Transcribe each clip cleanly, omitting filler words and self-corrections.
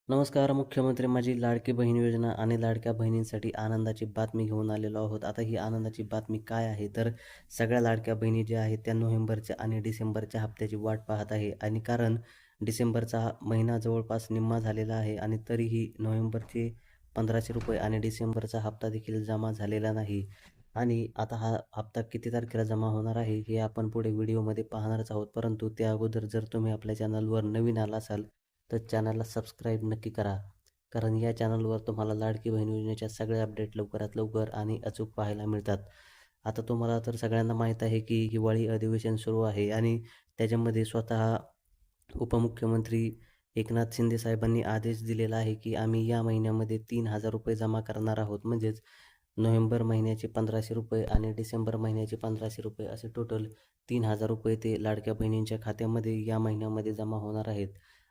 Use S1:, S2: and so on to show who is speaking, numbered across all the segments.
S1: नमस्कार. मुख्यमंत्री माझी लाडकी बहीण योजना आणि लाडक्या बहिणींसाठी आनंदाची बातमी घेऊन आलेलो आहोत. आता ही आनंदाची बातमी काय आहे, तर सगळ्या लाडक्या बहिणी ज्या आहेत त्या नोव्हेंबरच्या आणि डिसेंबरच्या हप्त्याची वाट पाहत आहे. आणि कारण डिसेंबरचा हा महिना जवळपास निम्मा झालेला आहे आणि तरीही नोव्हेंबरचे ₹1500 आणि डिसेंबरचा हप्ता देखील जमा झालेला नाही. आणि आता हा हप्ता किती तारखेला जमा होणार आहे, हे आपण पुढे व्हिडिओमध्ये पाहणारच आहोत. परंतु त्या अगोदर जर तुम्ही आपल्या चॅनलवर नवीन आला असाल, तर चॅनलला सबस्क्राईब नक्की करा. कारण या चॅनलवर तुम्हाला लाडकी बहीण योजनेच्या सगळे अपडेट लवकरात लवकर आणि अचूक पाहायला मिळतात. आता तुम्हाला तर सगळ्यांना माहीत आहे की हिवाळी अधिवेशन सुरू आहे आणि त्याच्यामध्ये स्वतः उपमुख्यमंत्री एकनाथ शिंदे साहेबांनी आदेश दिलेला आहे की आम्ही या महिन्यामध्ये ₹3000 जमा करणार आहोत. म्हणजेच नोव्हेंबर महिन्याचे ₹1500 आणि डिसेंबर महिन्याचे ₹1500 असे टोटल ₹3000 ते लाडक्या बहिणींच्या खात्यामध्ये या महिन्यामध्ये जमा होणार आहेत.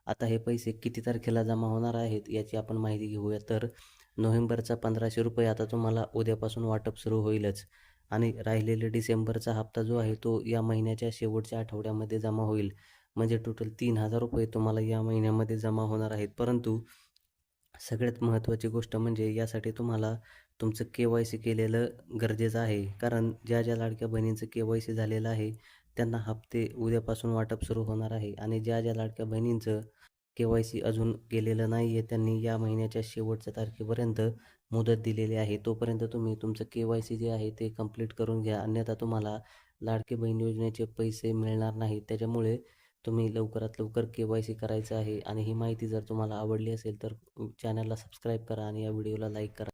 S1: आता हे पैसे किती तारखेला जमा होणार आहेत याची आपण माहिती घेऊया. तर नोव्हेंबरचा ₹1500 आता तुम्हाला उद्यापासून वाटप सुरू होईलच आणि राहिलेले डिसेंबरचा हप्ता जो आहे तो या महिन्याच्या शेवटच्या आठवड्यामध्ये जमा होईल. म्हणजे टोटल ₹3000 तुम्हाला या महिन्यामध्ये जमा होणार आहेत. परंतु सगळ्यात महत्त्वाची गोष्ट म्हणजे यासाठी तुम्हाला तुमचं KYC केलेलं गरजेचं आहे. कारण ज्या लाडक्या बहिणींचं KYC झालेलं आहे त्यांना हप्ते उद्यापासून वाटप सुरू होणार आहे आणि ज्या लाडक्या बहिणींचं KYC अजून केलेलं नाही आहे त्यांनी या महिन्याच्या शेवटच्या तारखेपर्यंत मुदत दिलेली आहे. तोपर्यंत तुम्ही तुमचं KYC जे आहे ते कंप्लीट करून घ्या. अन्यथा तुम्हाला लाडकी बहीण योजनेचे पैसे मिळणार नाहीत. त्याच्यामुळे तुम्ही लवकरात लवकर KYC करायचं आहे. आणि ही माहिती जर तुम्हाला आवडली असेल तर चॅनलला सबस्क्राईब करा आणि या व्हिडिओला लाईक करा.